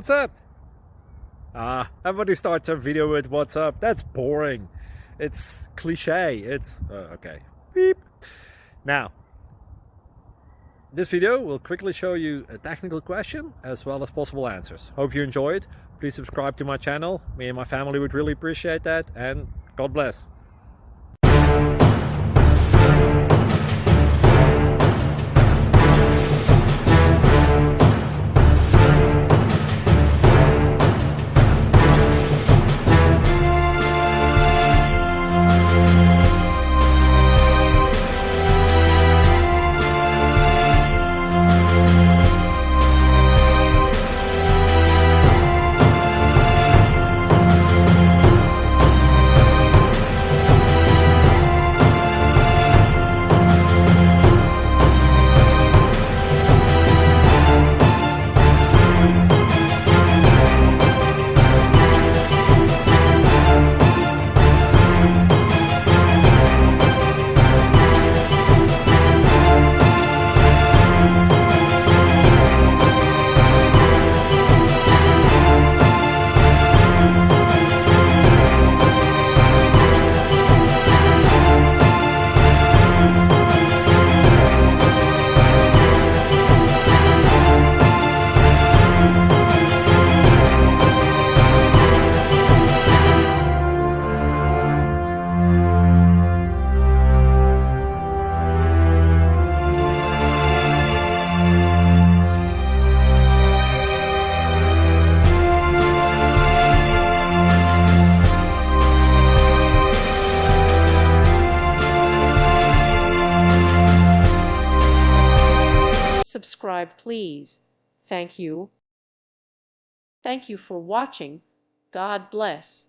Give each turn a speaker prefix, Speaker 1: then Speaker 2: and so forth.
Speaker 1: What's up? Everybody starts a video with what's up. That's boring. It's cliche. It's okay. Beep. Now, this video will quickly show you a technical question as well as possible answers. Hope you enjoy it. Please subscribe to my channel. Me and my family would really appreciate that, and God bless.
Speaker 2: Subscribe, please. Thank you. Thank you for watching. God bless.